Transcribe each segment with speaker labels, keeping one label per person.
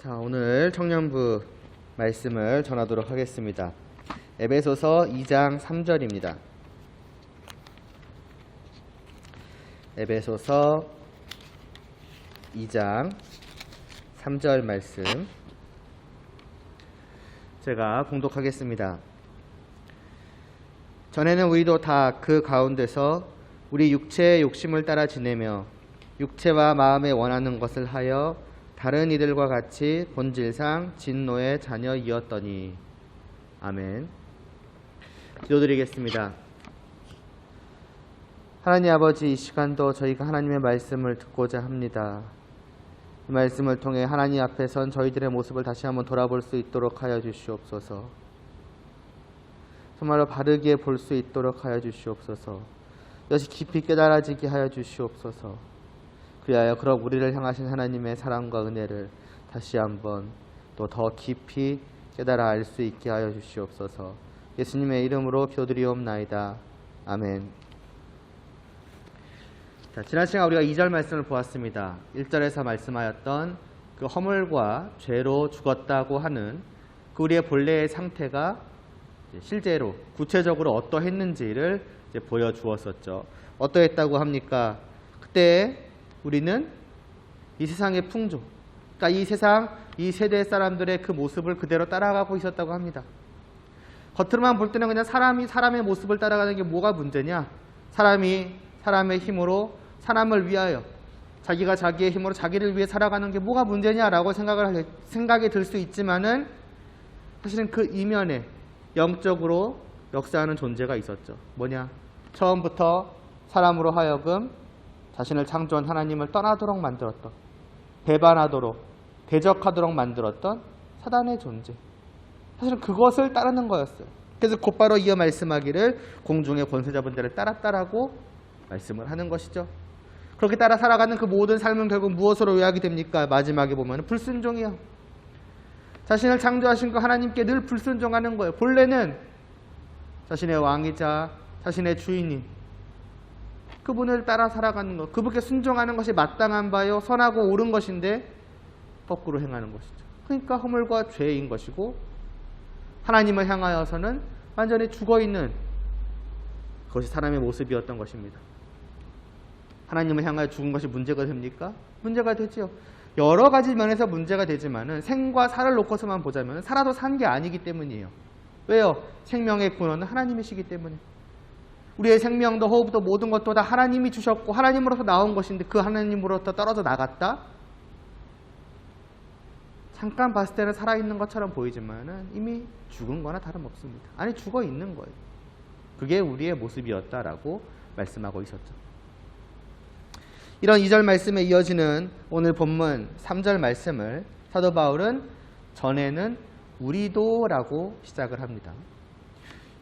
Speaker 1: 자, 오늘 청년부 말씀을 전하도록 하겠습니다. 에베소서 2장 3절입니다. 에베소서 2장 3절 말씀 제가 봉독하겠습니다. 전에는 우리도 다 그 가운데서 우리 육체의 욕심을 따라 지내며 육체와 마음에 원하는 것을 하여 다른 이들과 같이 본질상 진노의 자녀이었더니. 아멘. 기도드리겠습니다. 하나님 아버지, 이 시간도 저희가 하나님의 말씀을 듣고자 합니다. 이 말씀을 통해 하나님 앞에 선 저희들의 모습을 다시 한번 돌아볼 수 있도록 하여 주시옵소서. 정말로 바르게 볼 수 있도록 하여 주시옵소서. 이것이 깊이 깨달아지게 하여 주시옵소서. 그리하여 그럼 우리를 향하신 하나님의 사랑과 은혜를 다시 한번 또 더 깊이 깨달아 알 수 있게 하여 주시옵소서. 예수님의 이름으로 기도드리옵나이다. 아멘. 자, 지난 시간 우리가 2절 말씀을 보았습니다. 1절에서 말씀하였던 그 허물과 죄로 죽었다고 하는 그 우리의 본래의 상태가 실제로 구체적으로 어떠했는지를 이제 보여주었었죠. 어떠했다고 합니까? 그때 우리는 이 세상의 풍조, 그러니까 이 세상, 이 세대 사람들의 그 모습을 그대로 따라가고 있었다고 합니다. 겉으로만 볼 때는 그냥 사람이 사람의 모습을 따라가는 게 뭐가 문제냐? 사람이 사람의 힘으로 사람을 위하여, 자기가 자기의 힘으로 자기를 위해 살아가는 게 뭐가 문제냐라고 생각이 들 수 있지만은 사실은 그 이면에 영적으로 역사하는 존재가 있었죠. 뭐냐? 처음부터 사람으로 하여금 자신을 창조한 하나님을 떠나도록 만들었던, 배반하도록, 대적하도록 만들었던 사단의 존재. 사실은 그것을 따르는 거였어요. 그래서 곧바로 이어 말씀하기를 공중의 권세 잡은 자를 따랐다라고 말씀을 하는 것이죠. 그렇게 따라 살아가는 그 모든 삶은 결국 무엇으로 요약이 됩니까? 마지막에 보면 불순종이요. 자신을 창조하신 그 하나님께 늘 불순종하는 거예요. 본래는 자신의 왕이자 자신의 주인인 그분을 따라 살아가는 것, 그분께 순종하는 것이 마땅한 바요, 선하고 옳은 것인데 거꾸로 행하는 것이죠. 그러니까 허물과 죄인 것이고, 하나님을 향하여서는 완전히 죽어있는 그것이 사람의 모습이었던 것입니다. 하나님을 향하여 죽은 것이 문제가 됩니까? 문제가 되죠. 여러 가지 면에서 문제가 되지만은 생과 사를 놓고서만 보자면 살아도 산 게 아니기 때문이에요. 왜요? 생명의 근원은 하나님이시기 때문에. 우리의 생명도 호흡도 모든 것도 다 하나님이 주셨고 하나님으로서 나온 것인데 그 하나님으로부터 떨어져 나갔다? 잠깐 봤을 때는 살아있는 것처럼 보이지만 이미 죽은 거나 다름없습니다. 아니, 죽어 있는 거예요. 그게 우리의 모습이었다라고 말씀하고 있었죠. 이런 2절 말씀에 이어지는 오늘 본문 3절 말씀을 사도 바울은 전에는 우리도 라고 시작을 합니다.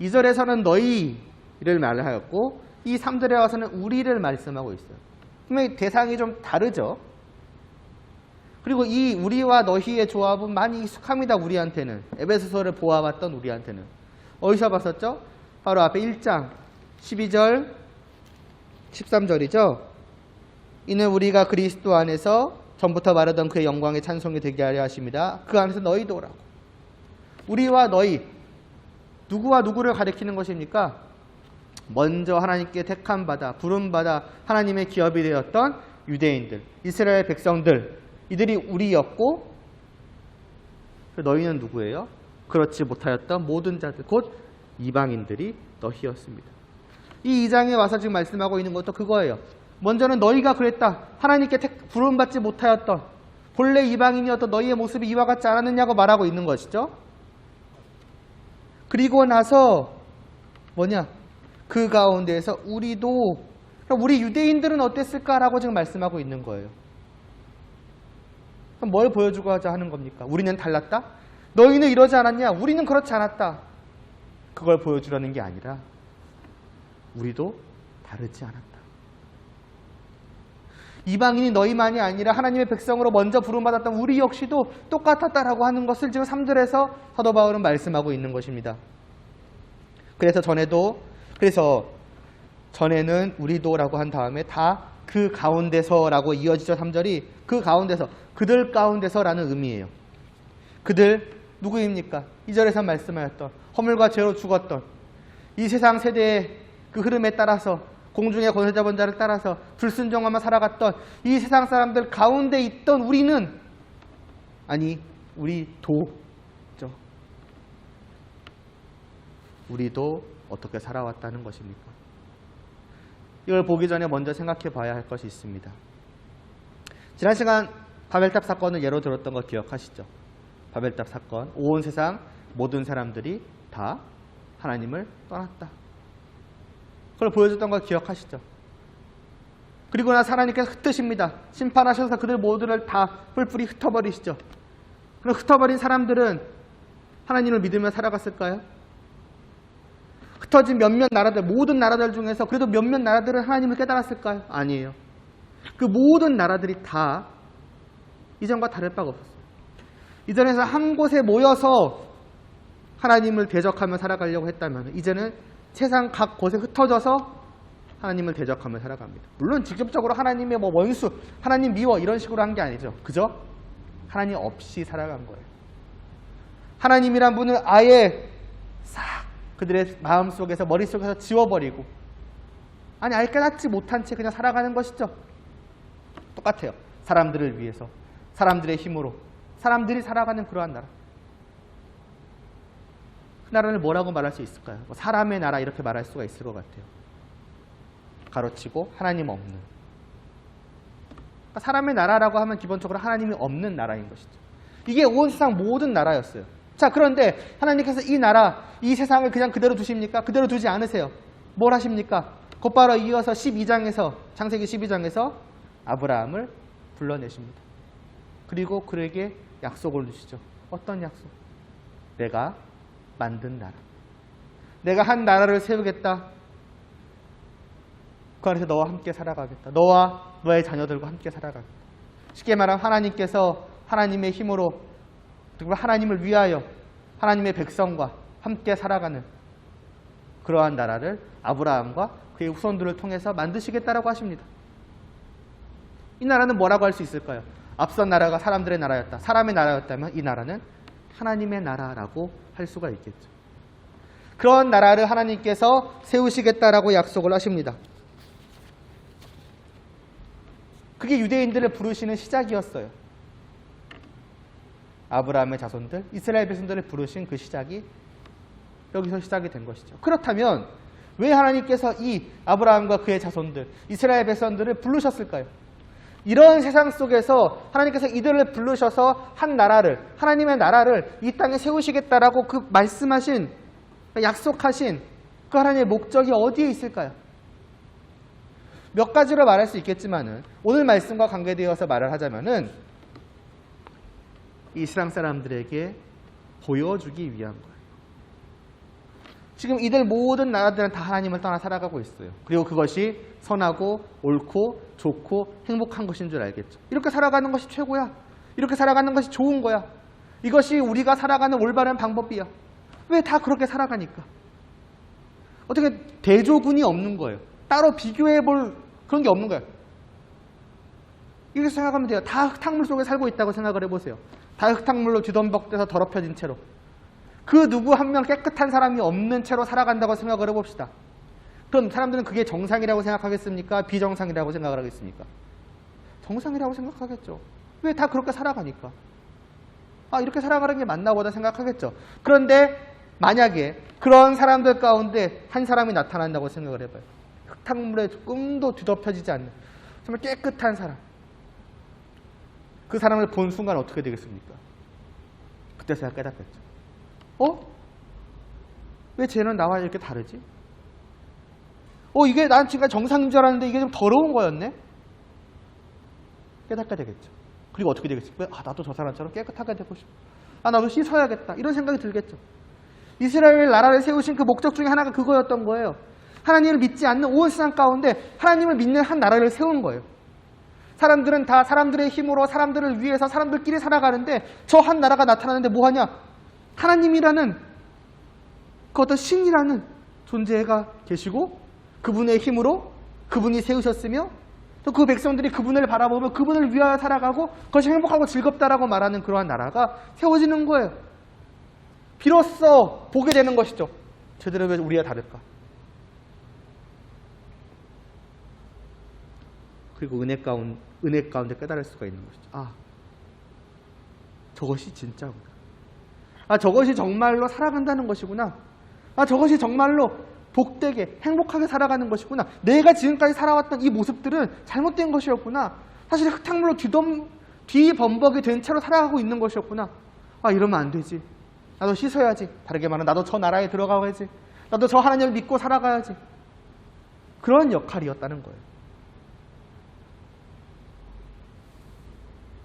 Speaker 1: 2절에서는 너희를 말하였고 이 3절에 와서는 우리를 말씀하고 있어요. 분명히 대상이 좀 다르죠. 그리고 이 우리와 너희의 조합은 많이 익숙합니다. 우리한테는. 에베소서를 보아봤던 우리한테는. 어디서 봤었죠? 바로 앞에 1장 12절 13절이죠. 이는 우리가 그리스도 안에서 전부터 말하던 그의 영광의 찬송이 되게 하려 하십니다. 그 안에서 너희도라고. 우리와 너희, 누구와 누구를 가리키는 것입니까? 먼저 하나님께 택함 받아 부름 받아 하나님의 기업이 되었던 유대인들, 이스라엘 백성들, 이들이 우리였고, 너희는 누구예요? 그렇지 못하였던 모든 자들, 곧 이방인들이 너희였습니다. 이 2장에 와서 지금 말씀하고 있는 것도 그거예요. 먼저는 너희가 그랬다. 하나님께 부름받지 못하였던 본래 이방인이었던 너희의 모습이 이와 같지 않았느냐고 말하고 있는 것이죠. 그리고 나서 뭐냐? 그 가운데에서 우리도, 우리 유대인들은 어땠을까라고 지금 말씀하고 있는 거예요. 그럼 뭘 보여주고자 하는 겁니까? 우리는 달랐다? 너희는 이러지 않았냐? 우리는 그렇지 않았다. 그걸 보여주려는 게 아니라 우리도 다르지 않았다. 이방인이 너희만이 아니라 하나님의 백성으로 먼저 부름받았던 우리 역시도 똑같았다라고 하는 것을 지금 3절에서 사도 바울은 말씀하고 있는 것입니다. 그래서 전에는 우리도라고 한 다음에 다 그 가운데서라고 이어지죠. 3절이 그 가운데서, 그들 가운데서라는 의미예요. 그들 누구입니까? 2절에서 말씀하였던 허물과 죄로 죽었던 이 세상 세대의 그 흐름에 따라서 공중의 권세 잡은 자를 따라서 불순종하며 살아갔던 이 세상 사람들 가운데 있던 우리는 우리도 어떻게 살아왔다는 것입니까? 이걸 보기 전에 먼저 생각해 봐야 할 것이 있습니다. 지난 시간 바벨탑 사건을 예로 들었던 거 기억하시죠? 바벨탑 사건, 온 세상 모든 사람들이 다 하나님을 떠났다. 그걸 보여줬던 걸 기억하시죠? 그리고 나서 하나님께서 흩으십니다. 심판하셔서 그들 모두를 다 뿔뿔이 흩어버리시죠. 그럼 흩어버린 사람들은 하나님을 믿으며 살아갔을까요? 흩어진 몇몇 나라들, 모든 나라들 중에서 그래도 몇몇 나라들은 하나님을 깨달았을까요? 아니에요. 그 모든 나라들이 다 이전과 다를 바가 없었어요. 이전에서 한 곳에 모여서 하나님을 대적하며 살아가려고 했다면 이제는 세상 각 곳에 흩어져서 하나님을 대적하며 살아갑니다. 물론 직접적으로 하나님의 원수, 하나님 미워 이런 식으로 한 게 아니죠. 그죠? 하나님 없이 살아간 거예요. 하나님이란 분을 아예 싹 그들의 마음속에서 머릿속에서 지워버리고 아예 깨닫지 못한 채 그냥 살아가는 것이죠. 똑같아요. 사람들을 위해서, 사람들의 힘으로 사람들이 살아가는 그러한 나라. 그 나라를 뭐라고 말할 수 있을까요? 사람의 나라 이렇게 말할 수가 있을 것 같아요. 가로치고 하나님 없는. 그러니까 사람의 나라라고 하면 기본적으로 하나님이 없는 나라인 것이죠. 이게 온 세상 모든 나라였어요. 자, 그런데 하나님께서 이 나라, 이 세상을 그냥 그대로 두십니까? 그대로 두지 않으세요. 뭘 하십니까? 곧바로 이어서 12장에서, 창세기 12장에서 아브라함을 불러내십니다. 그리고 그에게 약속을 주시죠. 어떤 약속? 내가 만든 나라. 내가 한 나라를 세우겠다. 그 안에서 너와 함께 살아가겠다. 너와 너의 자녀들과 함께 살아가겠다. 쉽게 말하면 하나님께서 하나님의 힘으로 정말 하나님을 위하여 하나님의 백성과 함께 살아가는 그러한 나라를 아브라함과 그의 후손들을 통해서 만드시겠다라고 하십니다. 이 나라는 뭐라고 할 수 있을까요? 앞선 나라가 사람들의 나라였다. 사람의 나라였다면 이 나라는 하나님의 나라라고 할 수가 있겠죠. 그런 나라를 하나님께서 세우시겠다라고 약속을 하십니다. 그게 유대인들을 부르시는 시작이었어요. 아브라함의 자손들, 이스라엘 백성들을 부르신 그 시작이 여기서 시작이 된 것이죠. 그렇다면 왜 하나님께서 이 아브라함과 그의 자손들, 이스라엘 백성들을 부르셨을까요? 이런 세상 속에서 하나님께서 이들을 부르셔서 한 나라를, 하나님의 나라를 이 땅에 세우시겠다라고 그 말씀하신, 약속하신 그 하나님의 목적이 어디에 있을까요? 몇 가지로 말할 수 있겠지만은 오늘 말씀과 관계되어서 말을 하자면은 이 세상 사람들에게 보여주기 위한 거예요. 지금 이들 모든 나라들은 다 하나님을 떠나 살아가고 있어요. 그리고 그것이 선하고 옳고 좋고 행복한 것인 줄 알겠죠. 이렇게 살아가는 것이 최고야. 이렇게 살아가는 것이 좋은 거야. 이것이 우리가 살아가는 올바른 방법이야. 왜 다 그렇게 살아가니까? 어떻게 대조군이 없는 거예요. 따로 비교해 볼 그런 게 없는 거예요. 이렇게 생각하면 돼요. 다 흙탕물 속에 살고 있다고 생각을 해보세요. 다 흙탕물로 뒤덤벅대서 더럽혀진 채로. 그 누구 한 명 깨끗한 사람이 없는 채로 살아간다고 생각을 해봅시다. 그럼 사람들은 그게 정상이라고 생각하겠습니까? 비정상이라고 생각을 하겠습니까? 정상이라고 생각하겠죠. 왜 다 그렇게 살아가니까? 이렇게 살아가는 게 맞나 보다 생각하겠죠. 그런데 만약에 그런 사람들 가운데 한 사람이 나타난다고 생각을 해봐요. 흙탕물에 조금도 뒤덮여지지 않는 정말 깨끗한 사람. 그 사람을 본 순간 어떻게 되겠습니까? 그때서야 깨닫겠죠. 왜 쟤는 나와 이렇게 다르지? 이게 난 지금 정상인 줄 알았는데 이게 좀 더러운 거였네? 깨닫게 되겠죠. 그리고 어떻게 되겠습니까? 나도 저 사람처럼 깨끗하게 되고 싶어. 나도 씻어야겠다. 이런 생각이 들겠죠. 이스라엘 나라를 세우신 그 목적 중에 하나가 그거였던 거예요. 하나님을 믿지 않는 온 세상 가운데 하나님을 믿는 한 나라를 세운 거예요. 사람들은 다 사람들의 힘으로 사람들을 위해서 사람들끼리 살아가는데 저 한 나라가 나타나는데 뭐하냐? 하나님이라는 그 어떤 신이라는 존재가 계시고 그분의 힘으로 그분이 세우셨으며 또 그 백성들이 그분을 바라보며 그분을 위하여 살아가고 그것이 행복하고 즐겁다라고 말하는 그러한 나라가 세워지는 거예요. 비로소 보게 되는 것이죠. 제대로 왜 우리가 다를까? 그리고 은혜 가운데 깨달을 수가 있는 것이죠. 아, 저것이 진짜구나. 아, 저것이 정말로 살아간다는 것이구나. 아, 저것이 정말로 복되게 행복하게 살아가는 것이구나. 내가 지금까지 살아왔던 이 모습들은 잘못된 것이었구나. 사실 흙탕물로 뒤범벅이 된 채로 살아가고 있는 것이었구나. 아, 이러면 안 되지. 나도 씻어야지. 다르게 말하면 나도 저 나라에 들어가야지. 나도 저 하나님을 믿고 살아가야지. 그런 역할이었다는 거예요.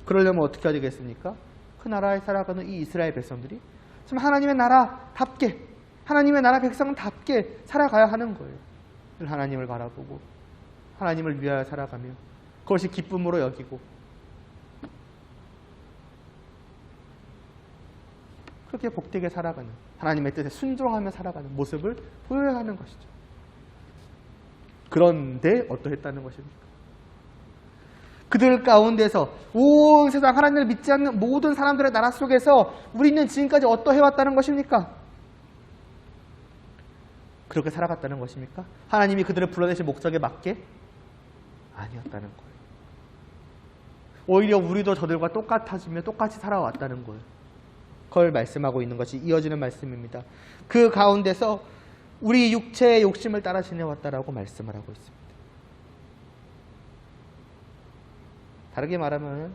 Speaker 1: 그러려면 어떻게 해야 되겠습니까? 그 나라에 살아가는 이 이스라엘 백성들이 좀 하나님의 나라답게, 하나님의 나라 백성답게 살아가야 하는 거예요. 하나님을 바라보고 하나님을 위하여 살아가며 그것이 기쁨으로 여기고 그렇게 복되게 살아가는, 하나님의 뜻에 순종하며 살아가는 모습을 보여야 하는 것이죠. 그런데 어떠했다는 것입니까? 그들 가운데서 온 세상 하나님을 믿지 않는 모든 사람들의 나라 속에서 우리는 지금까지 어떠해왔다는 것입니까? 그렇게 살아갔다는 것입니까? 하나님이 그들을 불러내신 목적에 맞게? 아니었다는 거예요. 오히려 우리도 저들과 똑같아지며 똑같이 살아왔다는 거예요. 그걸 말씀하고 있는 것이 이어지는 말씀입니다. 그 가운데서 우리 육체의 욕심을 따라 지내왔다라고 말씀을 하고 있습니다. 다르게 말하면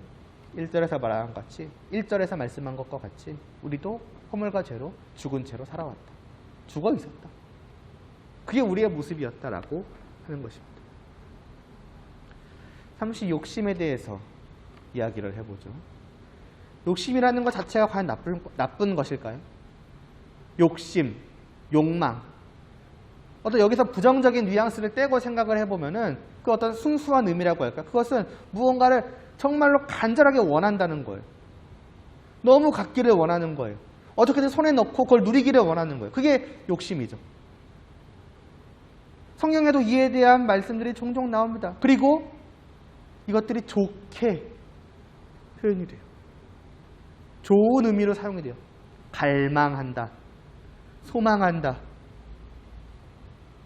Speaker 1: 1절에서 말한 것 같이, 1절에서 말씀한 것과 같이 우리도 허물과 죄로 죽은 채로 살아왔다. 죽어 있었다. 그게 우리의 모습이었다라고 하는 것입니다. 잠시 욕심에 대해서 이야기를 해보죠. 욕심이라는 것 자체가 과연 나쁜 것일까요? 욕심, 욕망. 어떤 여기서 부정적인 뉘앙스를 떼고 생각을 해보면은 그 어떤 순수한 의미라고 할까? 그것은 무언가를 정말로 간절하게 원한다는 거예요. 너무 갖기를 원하는 거예요. 어떻게든 손에 넣고 그걸 누리기를 원하는 거예요. 그게 욕심이죠. 성경에도 이에 대한 말씀들이 종종 나옵니다. 그리고 이것들이 좋게 표현이 돼요. 좋은 의미로 사용이 돼요. 갈망한다. 소망한다.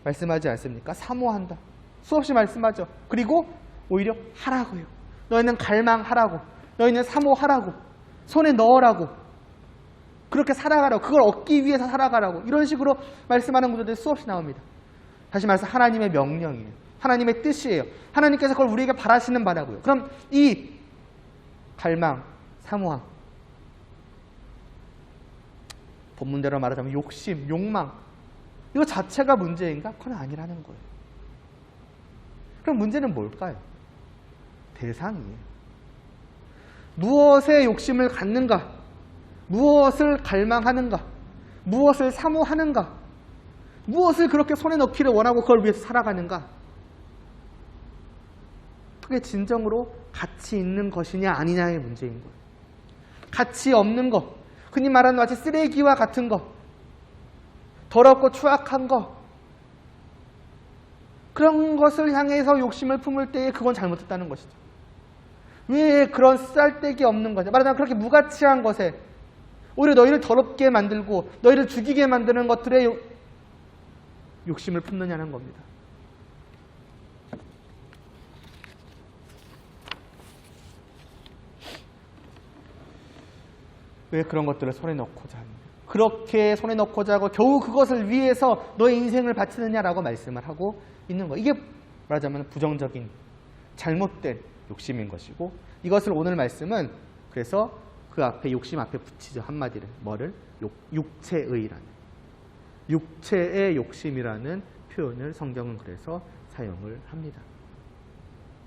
Speaker 1: 말씀하지 않습니까? 사모한다. 수없이 말씀하죠. 그리고 오히려 하라고요. 너희는 갈망하라고. 너희는 사모하라고. 손에 넣으라고. 그렇게 살아가라고. 그걸 얻기 위해서 살아가라고. 이런 식으로 말씀하는 구절들이 수없이 나옵니다. 다시 말해서 하나님의 명령이에요. 하나님의 뜻이에요. 하나님께서 그걸 우리에게 바라시는 바라고요. 그럼 이 갈망, 사모함, 본문대로 말하자면 욕심, 욕망, 이거 자체가 문제인가? 그건 아니라는 거예요. 그럼 문제는 뭘까요? 대상이에요. 무엇에 욕심을 갖는가? 무엇을 갈망하는가? 무엇을 사모하는가? 무엇을 그렇게 손에 넣기를 원하고 그걸 위해서 살아가는가? 그게 진정으로 가치 있는 것이냐 아니냐의 문제인 거예요. 가치 없는 것, 흔히 말하는 마치 쓰레기와 같은 것, 더럽고 추악한 것, 그런 것을 향해서 욕심을 품을 때에 그건 잘못했다는 것이죠. 왜 그런 쓸데기 없는 거죠? 말하자면 그렇게 무가치한 것에 오히려 너희를 더럽게 만들고 너희를 죽이게 만드는 것들에 욕심을 품느냐는 겁니다. 왜 그런 것들을 손에 넣고자 합니까? 그렇게 손에 넣고자 하고 겨우 그것을 위해서 너의 인생을 바치느냐라고 말씀을 하고 있는 거. 이게 말하자면 부정적인 잘못된 욕심인 것이고, 이것을 오늘 말씀은 그래서 그 앞에 욕심 앞에 붙이죠. 한마디를. 뭐를? 육체의라는, 육체의 욕심이라는 표현을 성경은 그래서 사용을 합니다.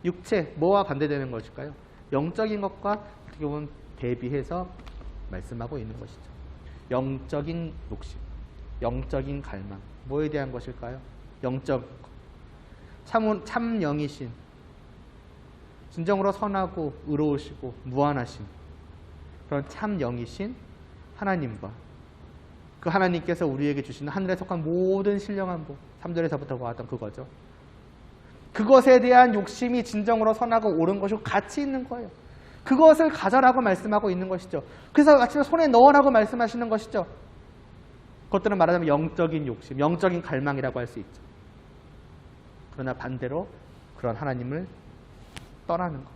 Speaker 1: 육체, 뭐와 반대되는 것일까요? 영적인 것과 어떻게 보면 대비해서 말씀하고 있는 것이죠. 영적인 욕심, 영적인 갈망, 뭐에 대한 것일까요? 영적, 참 영이신, 진정으로 선하고 의로우시고 무한하신 그런 참 영이신 하나님과 그 하나님께서 우리에게 주시는 하늘에 속한 모든 신령한 복, 3절에서부터 보았던 그거죠. 그것에 대한 욕심이 진정으로 선하고 옳은 것이고 가치 있는 거예요. 그것을 가져라고 말씀하고 있는 것이죠. 그래서 마침내 손에 넣으라고 말씀하시는 것이죠. 그것들은 말하자면 영적인 욕심, 영적인 갈망이라고 할 수 있죠. 그러나 반대로 그런 하나님을 떠나는 것,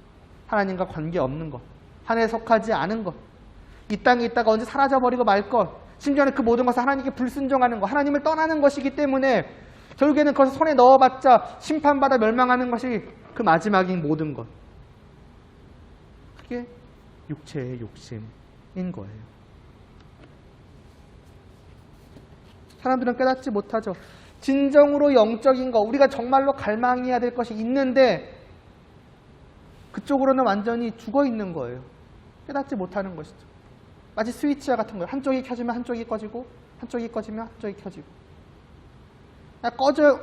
Speaker 1: 하나님과 관계없는 것, 하나님에 속하지 않은 것, 이 땅에 있다가 언제 사라져버리고 말 것, 심지어는 그 모든 것을 하나님께 불순종하는 것, 하나님을 떠나는 것이기 때문에 결국에는 그것을 손에 넣어봤자 심판받아 멸망하는 것이 그 마지막인 모든 것. 그게 육체의 욕심인 거예요. 사람들은 깨닫지 못하죠. 진정으로 영적인 것, 우리가 정말로 갈망해야 될 것이 있는데 그쪽으로는 완전히 죽어 있는 거예요. 깨닫지 못하는 것이죠. 마치 스위치와 같은 거예요. 한쪽이 켜지면 한쪽이 꺼지고 한쪽이 꺼지면 한쪽이 켜지고.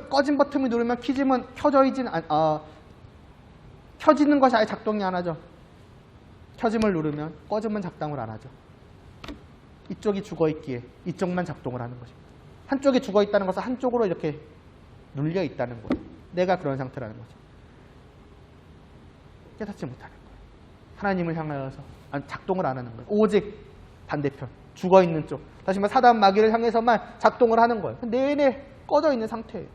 Speaker 1: 꺼진 버튼을 누르면 켜지는 것이 아예 작동이 안 하죠. 켜짐을 누르면 꺼짐은 작동을 안 하죠. 이쪽이 죽어있기에 이쪽만 작동을 하는 것입니다. 한쪽이 죽어있다는 것은 한쪽으로 이렇게 눌려 있다는 거예요. 내가 그런 상태라는 거죠. 깨닫지 못하는 거예요. 하나님을 향하여서 작동을 안 하는 거예요. 오직 반대편, 죽어있는 쪽, 다시 말해 사단 마귀를 향해서만 작동을 하는 거예요. 내내 꺼져 있는 상태예요.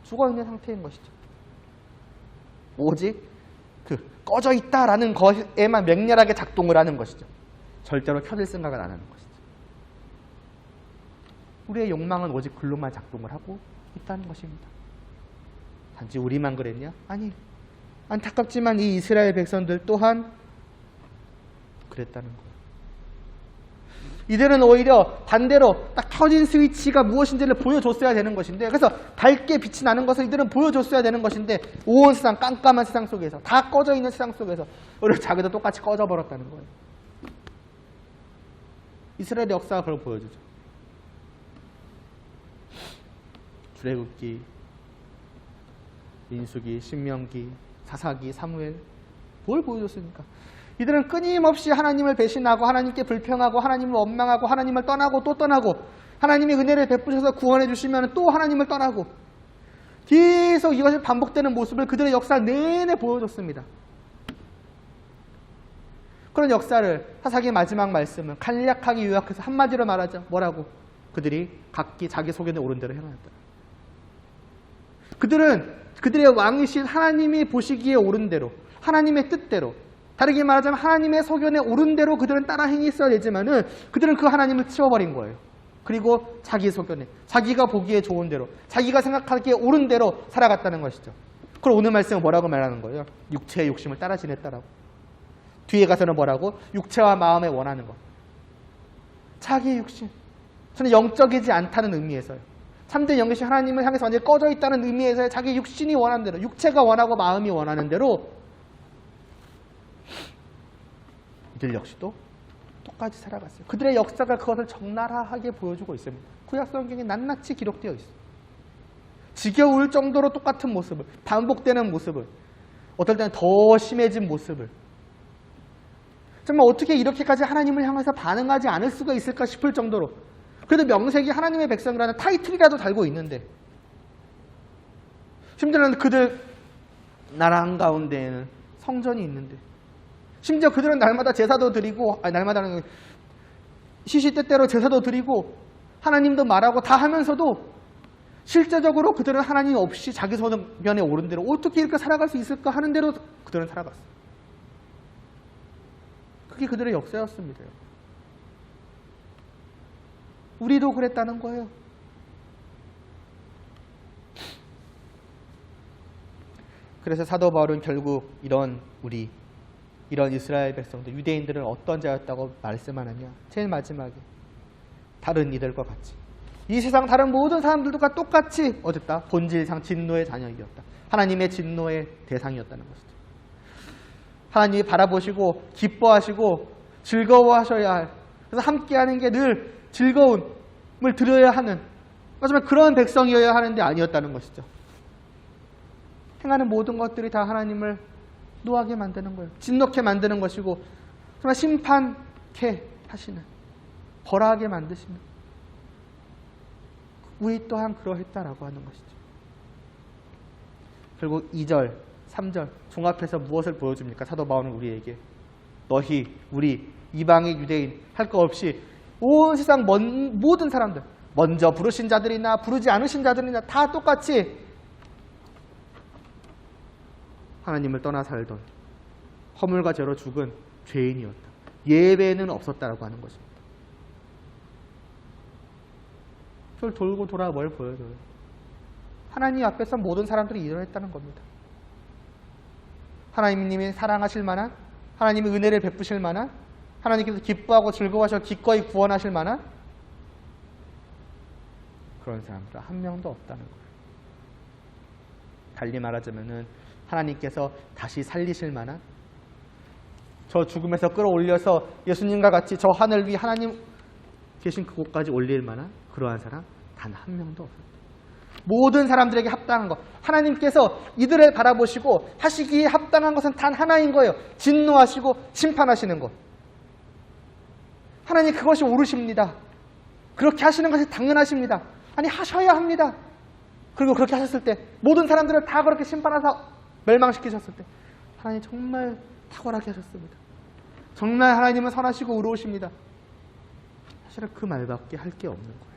Speaker 1: 죽어 있는 상태인 것이죠. 오직 그 꺼져 있다라는 것에만 맹렬하게 작동을 하는 것이죠. 절대로 켜질 생각을 안 하는 것이죠. 우리의 욕망은 오직 글로만 작동을 하고 있다는 것입니다. 단지 우리만 그랬냐? 아니, 안타깝지만 이 이스라엘 백성들 또한 그랬다는 거예요. 이들은 오히려 반대로 딱 켜진 스위치가 무엇인지를 보여줬어야 되는 것인데, 그래서 밝게 빛이 나는 것을 이들은 보여줬어야 되는 것인데, 온 세상, 깜깜한 세상 속에서, 다 꺼져 있는 세상 속에서 오히려 자기도 똑같이 꺼져버렸다는 거예요. 이스라엘의 역사가 그걸 보여주죠. 출애굽기, 민수기, 신명기, 사사기, 사무엘, 뭘 보여줬습니까? 이들은 끊임없이 하나님을 배신하고 하나님께 불평하고 하나님을 원망하고 하나님을 떠나고 또 떠나고, 하나님이 은혜를 베푸셔서 구원해 주시면 또 하나님을 떠나고, 계속 이것이 반복되는 모습을 그들의 역사 내내 보여줬습니다. 그런 역사를 사사기 마지막 말씀은 간략하게 요약해서 한마디로 말하죠. 뭐라고? 그들이 각기 자기 소견에 옳은 대로 행하였다. 그들은 그들의 왕이신 하나님이 보시기에 옳은 대로, 하나님의 뜻대로, 다르게 말하자면 하나님의 소견에 옳은 대로 그들은 따라 행했어야 되지만은 그들은 그 하나님을 치워버린 거예요. 그리고 자기 소견에, 자기가 보기에 좋은 대로, 자기가 생각하기에 옳은 대로 살아갔다는 것이죠. 그럼 오늘 말씀은 뭐라고 말하는 거예요? 육체의 욕심을 따라 지냈다라고. 뒤에 가서는 뭐라고? 육체와 마음에 원하는 것. 자기의 욕심. 저는 영적이지 않다는 의미에서요. 참된 영이신 하나님을 향해서 완전히 꺼져 있다는 의미에서 자기 육신이 원하는 대로, 육체가 원하고 마음이 원하는 대로 이들 역시도 똑같이 살아갔어요. 그들의 역사가 그것을 적나라하게 보여주고 있습니다. 구약 성경에 낱낱이 기록되어 있어요. 지겨울 정도로 똑같은 모습을, 반복되는 모습을, 어떨 때는 더 심해진 모습을, 정말 어떻게 이렇게까지 하나님을 향해서 반응하지 않을 수가 있을까 싶을 정도로, 그래도 명색이 하나님의 백성이라는 타이틀이라도 달고 있는데, 심지어는 그들 나라 한가운데에는 성전이 있는데, 심지어 그들은 날마다 제사도 드리고, 날마다는 시시때때로 제사도 드리고 하나님도 말하고 다 하면서도 실제적으로 그들은 하나님 없이 자기 소견에 옳은 대로 어떻게 이렇게 살아갈 수 있을까 하는 대로 그들은 살아갔어요. 그게 그들의 역사였습니다. 우리도 그랬다는 거예요. 그래서 사도 바울은 결국 이런 이스라엘 백성들, 유대인들은 어떤 자였다고 말씀하느냐. 제일 마지막에 다른 이들과 같이, 이 세상 다른 모든 사람들과 똑같이 어쨌다? 본질상 진노의 자녀이었다. 하나님의 진노의 대상이었다는 것이죠. 하나님이 바라보시고 기뻐하시고 즐거워하셔야 할, 그래서 함께하는 게 늘 즐거움을 드려야 하는, 하지만 그런 백성이어야 하는데 아니었다는 것이죠. 행하는 모든 것들이 다 하나님을 노하게 만드는 거예요. 진노케 만드는 것이고, 정말 심판케 하시는, 벌하게 만드시는, 우리 또한 그러했다라고 하는 것이죠. 결국 2절, 3절 종합해서 무엇을 보여줍니까? 사도 바울은 우리에게 너희, 우리, 이방인, 유대인 할 거 없이 온 세상 모든 사람들, 먼저 부르신 자들이나 부르지 않으신 자들이나 다 똑같이 하나님을 떠나 살던 허물과 죄로 죽은 죄인이었다. 예배는 없었다라고 하는 것입니다. 그걸 돌고 돌아 뭘 보여줘요? 하나님 앞에서 모든 사람들이 이러했다는 겁니다. 하나님님이 사랑하실 만한, 하나님이 은혜를 베푸실 만한, 하나님께서 기뻐하고 즐거워하셔 기꺼이 구원하실 만한 그런 사람들은 한 명도 없다는 거예요. 달리 말하자면은 하나님께서 다시 살리실 만한, 저 죽음에서 끌어올려서 예수님과 같이 저 하늘 위 하나님 계신 그곳까지 올릴 만한 그러한 사람 단 한 명도 없어요. 모든 사람들에게 합당한 것, 하나님께서 이들을 바라보시고 하시기에 합당한 것은 단 하나인 거예요. 진노하시고 심판하시는 것. 하나님 그것이 옳으십니다. 그렇게 하시는 것이 당연하십니다. 아니 하셔야 합니다. 그리고 그렇게 하셨을 때 모든 사람들을 다 그렇게 심판하사 멸망시키셨을 때 하나님 정말 탁월하게 하셨습니다. 정말 하나님은 선하시고 의로우십니다. 사실은 그 말밖에 할 게 없는 거예요.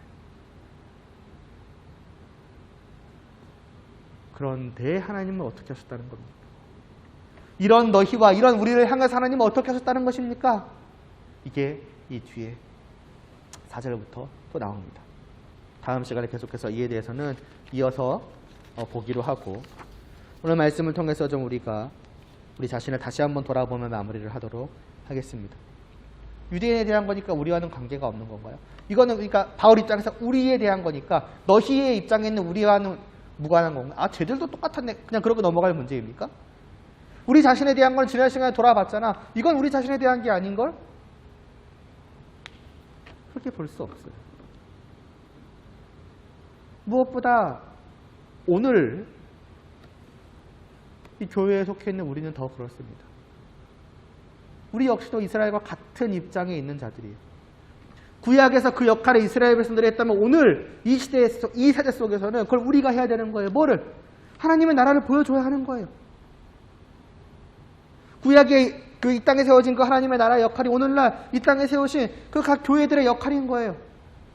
Speaker 1: 그런데 하나님은 어떻게 하셨다는 겁니까? 이런 너희와 이런 우리를 향해서 하나님은 어떻게 하셨다는 것입니까? 이게 이 뒤에 4절부터 또 나옵니다. 다음 시간에 계속해서 이에 대해서는 이어서 보기로 하고, 오늘 말씀을 통해서 좀 우리가 우리 자신을 다시 한번 돌아보며 마무리를 하도록 하겠습니다. 유대인에 대한 거니까 우리와는 관계가 없는 건가요? 이거는 그러니까 바울 입장에서 우리에 대한 거니까 너희의 입장에 있는 우리와는 무관한 건가요? 아, 쟤들도 똑같았네. 그냥 그러고 넘어갈 문제입니까? 우리 자신에 대한 건 지난 시간에 돌아봤잖아. 이건 우리 자신에 대한 게 아닌걸? 그렇게 볼 수 없어요. 무엇보다 오늘 이 교회에 속해 있는 우리는 더 그렇습니다. 우리 역시도 이스라엘과 같은 입장에 있는 자들이에요. 구약에서 그 역할을 이스라엘 백성들이 했다면 오늘 이 시대에서, 이 세대 속에서는 그걸 우리가 해야 되는 거예요. 뭐를? 하나님의 나라를 보여줘야 하는 거예요. 구약에 그 이 땅에 세워진 그 하나님의 나라의 역할이 오늘날 이 땅에 세우신 그 각 교회들의 역할인 거예요.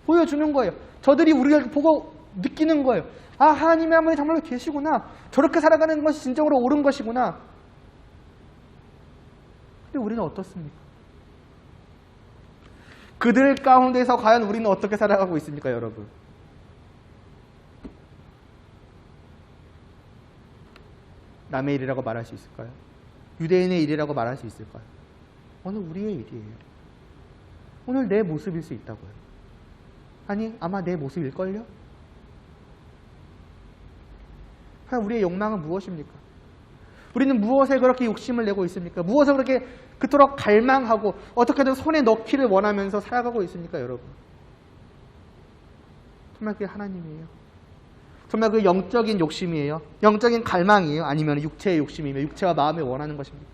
Speaker 1: 보여주는 거예요. 저들이 우리를 보고 느끼는 거예요. 아, 하나님의 한 분이 정말로 계시구나. 저렇게 살아가는 것이 진정으로 옳은 것이구나. 근데 우리는 어떻습니까? 그들 가운데서 과연 우리는 어떻게 살아가고 있습니까, 여러분? 남의 일이라고 말할 수 있을까요? 유대인의 일이라고 말할 수 있을까요? 오늘 우리의 일이에요. 오늘 내 모습일 수 있다고요. 아니, 아마 내 모습일걸요? 그럼 우리의 욕망은 무엇입니까? 우리는 무엇에 그렇게 욕심을 내고 있습니까? 무엇을 그렇게 그토록 갈망하고 어떻게든 손에 넣기를 원하면서 살아가고 있습니까, 여러분? 정말 그게 하나님이에요? 정말 그 영적인 욕심이에요? 영적인 갈망이에요? 아니면 육체의 욕심이며 육체와 마음이 원하는 것입니까?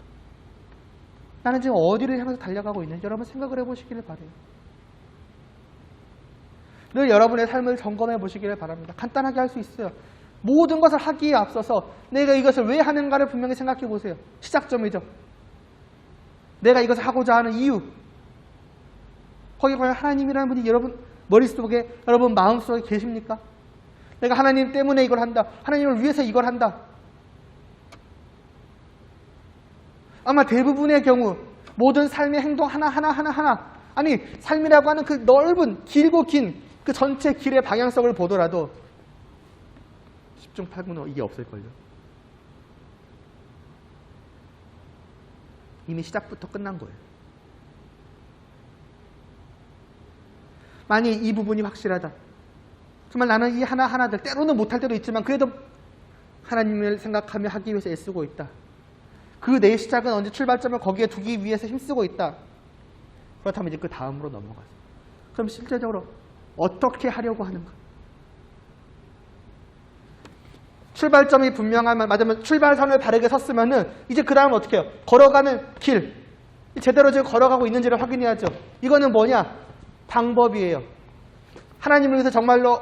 Speaker 1: 나는 지금 어디를 향해서 달려가고 있는지 여러분 생각을 해보시기를 바라요. 늘 여러분의 삶을 점검해 보시기를 바랍니다. 간단하게 할 수 있어요. 모든 것을 하기에 앞서서 내가 이것을 왜 하는가를 분명히 생각해 보세요. 시작점이죠. 내가 이것을 하고자 하는 이유. 거기 과연 하나님이라는 분이 여러분 머릿속에, 여러분 마음속에 계십니까? 내가 하나님 때문에 이걸 한다. 하나님을 위해서 이걸 한다. 아마 대부분의 경우 모든 삶의 행동 하나 아니 삶이라고 하는 그 넓은 길고 긴 그 전체 길의 방향성을 보더라도 10중 8구 이게 없을걸요. 이미 시작부터 끝난 거예요. 만약 이 부분이 확실하다. 정말 나는 이 하나하나들 때로는 못할 때도 있지만 그래도 하나님을 생각하며 하기 위해서 애쓰고 있다. 그 내 시작은 언제 출발점을 거기에 두기 위해서 힘쓰고 있다. 그렇다면 이제 그 다음으로 넘어가서 그럼 실제적으로 어떻게 하려고 하는가? 출발점이 분명하면 맞으면 출발선을 바르게 섰으면은 이제 그 다음 어떻게 해요? 걸어가는 길 제대로 지금 걸어가고 있는지를 확인해야죠. 이거는 뭐냐? 방법이에요. 하나님을 위해서 정말로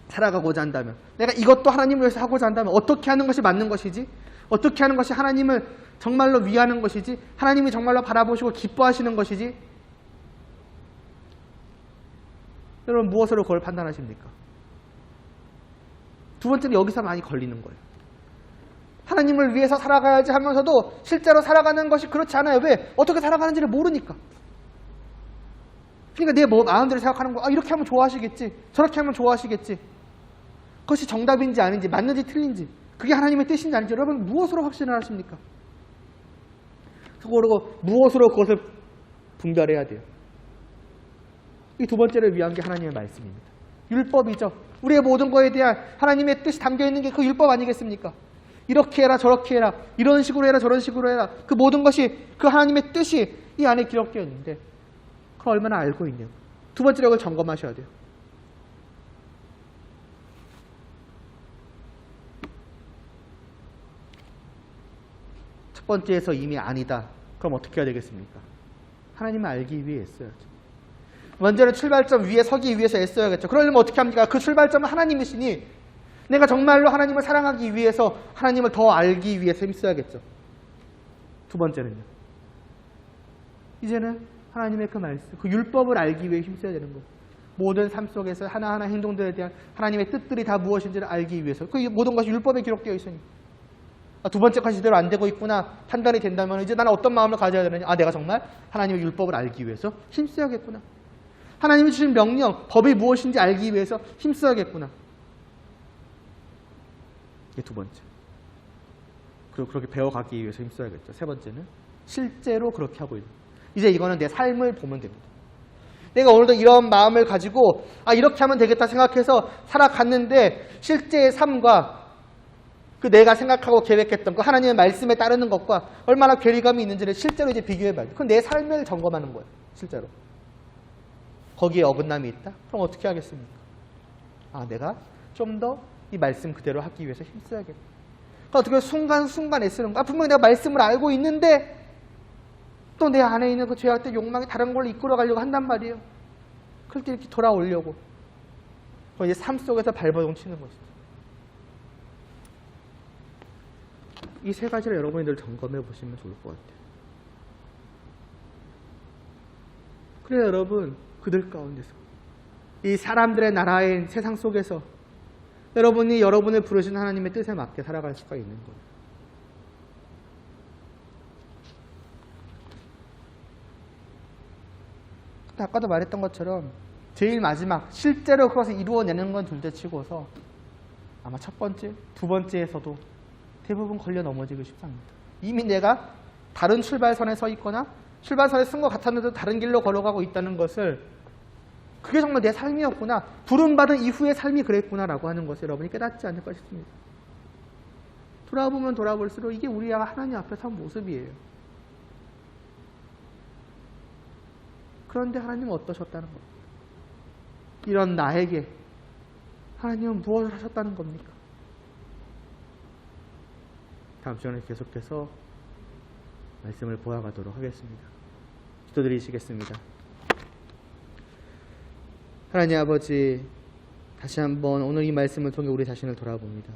Speaker 1: 살아가고자 한다면 내가 이것도 하나님을 위해서 하고자 한다면 어떻게 하는 것이 맞는 것이지? 어떻게 하는 것이 하나님을 정말로 위하는 것이지? 하나님이 정말로 바라보시고 기뻐하시는 것이지? 여러분 무엇으로 그걸 판단하십니까? 두 번째는 여기서 많이 걸리는 거예요. 하나님을 위해서 살아가야지 하면서도 실제로 살아가는 것이 그렇지 않아요. 왜? 어떻게 살아가는지를 모르니까. 그러니까 내 마음대로 생각하는 거, 이렇게 하면 좋아하시겠지, 저렇게 하면 좋아하시겠지. 그것이 정답인지 아닌지, 맞는지 틀린지, 그게 하나님의 뜻인지 아닌지 여러분 무엇으로 확신을 하십니까? 그리고 무엇으로 그것을 분별해야 돼요. 이 두 번째를 위한 게 하나님의 말씀입니다. 율법이죠. 우리의 모든 것에 대한 하나님의 뜻이 담겨있는 게 그 율법 아니겠습니까? 이렇게 해라 저렇게 해라, 이런 식으로 해라 저런 식으로 해라, 그 모든 것이 그 하나님의 뜻이 이 안에 기록되어 있는데 그걸 얼마나 알고 있냐고. 두 번째로 이걸 점검하셔야 돼요. 첫 번째에서 이미 아니다. 그럼 어떻게 해야 되겠습니까? 하나님을 알기 위해 애써야죠. 먼저는 출발점 위에 서기 위해서 애써야겠죠. 그러려면 어떻게 합니까? 그 출발점은 하나님이시니 내가 정말로 하나님을 사랑하기 위해서 하나님을 더 알기 위해서 힘써야겠죠. 두 번째는요. 이제는 하나님의 그 말씀, 그 율법을 알기 위해 힘써야 되는 거예요. 모든 삶 속에서 하나하나 행동들에 대한 하나님의 뜻들이 다 무엇인지를 알기 위해서. 그 모든 것이 율법에 기록되어 있으니. 두 번째까지 제대로 안 되고 있구나 판단이 된다면 이제 나는 어떤 마음을 가져야 되느냐. 내가 정말 하나님의 율법을 알기 위해서 힘써야겠구나. 하나님이 주신 명령, 법이 무엇인지 알기 위해서 힘써야겠구나. 이게 두 번째. 그리고 그렇게 배워가기 위해서 힘써야겠죠. 세 번째는 실제로 그렇게 하고 있는. 이제 이거는 내 삶을 보면 됩니다. 내가 오늘도 이런 마음을 가지고 이렇게 하면 되겠다 생각해서 살아갔는데 실제의 삶과 그 내가 생각하고 계획했던 그 하나님의 말씀에 따르는 것과 얼마나 괴리감이 있는지를 실제로 이제 비교해봐야 돼요. 그건 내 삶을 점검하는 거예요. 실제로. 거기에 어긋남이 있다? 그럼 어떻게 하겠습니까? 내가 좀 더 이 말씀 그대로 하기 위해서 힘써야겠다. 그러니까 어떻게 순간순간 애쓰는 거야. 분명히 내가 말씀을 알고 있는데 또 내 안에 있는 그 죄악된 욕망이 다른 걸로 이끌어가려고 한단 말이에요. 그럴 때 이렇게 돌아오려고. 이제 삶 속에서 발버둥 치는 것이죠. 이 세 가지를 여러분들 점검해 보시면 좋을 것 같아요. 그래야 여러분 그들 가운데서 이 사람들의 나라인 세상 속에서 여러분이 여러분을 부르신 하나님의 뜻에 맞게 살아갈 수가 있는 거예요. 아까도 말했던 것처럼 제일 마지막 실제로 그것을 이루어내는 건 둘째치고서 아마 첫 번째, 두 번째에서도 대부분 걸려 넘어지기 쉽습니다. 이미 내가 다른 출발선에 서 있거나 출발선에 쓴 것 같았는데도 다른 길로 걸어가고 있다는 것을 그게 정말 내 삶이었구나, 부름받은 이후의 삶이 그랬구나라고 하는 것을 여러분이 깨닫지 않을까 싶습니다. 돌아보면 돌아볼수록 이게 우리가 하나님 앞에 선 모습이에요. 그런데 하나님은 어떠셨다는 겁니까? 이런 나에게 하나님은 무엇을 하셨다는 겁니까? 다음 시간에 계속해서 말씀을 보아가도록 하겠습니다. 기도드리시겠습니다. 하나님 아버지, 다시 한번 오늘 이 말씀을 통해 우리 자신을 돌아봅니다.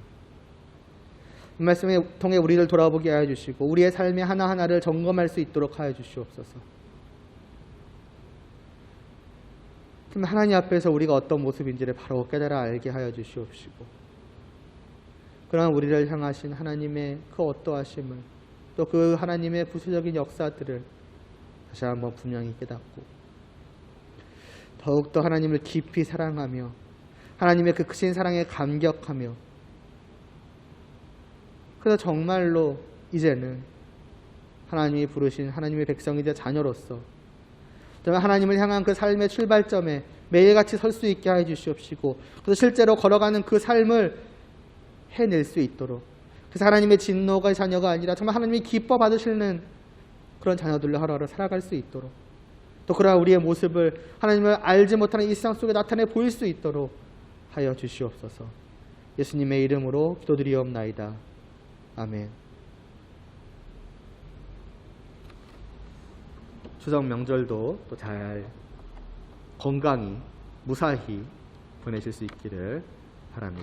Speaker 1: 이 말씀을 통해 우리를 돌아보게 하여 주시고 우리의 삶의 하나하나를 점검할 수 있도록 하여 주시옵소서. 그럼 하나님 앞에서 우리가 어떤 모습인지를 바로 깨달아 알게 하여 주시옵시고, 그러나 우리를 향하신 하나님의 그 어떠하심을, 또 그 하나님의 부수적인 역사들을 다시 한번 분명히 깨닫고 더욱더 하나님을 깊이 사랑하며 하나님의 그 크신 사랑에 감격하며, 그래서 정말로 이제는 하나님이 부르신 하나님의 백성이자 자녀로서 정말 하나님을 향한 그 삶의 출발점에 매일같이 설 수 있게 하여 주시옵시고, 그래서 실제로 걸어가는 그 삶을 해낼 수 있도록, 그래서 하나님의 진노가 자녀가 아니라 정말 하나님이 기뻐 받으시는 그런 자녀들로 하루하루 살아갈 수 있도록, 또 그러한 우리의 모습을 하나님을 알지 못하는 일상 속에 나타내 보일 수 있도록 하여 주시옵소서. 예수님의 이름으로 기도드리옵나이다. 아멘. 추석 명절도 또 잘 건강히 무사히 보내실 수 있기를 바랍니다.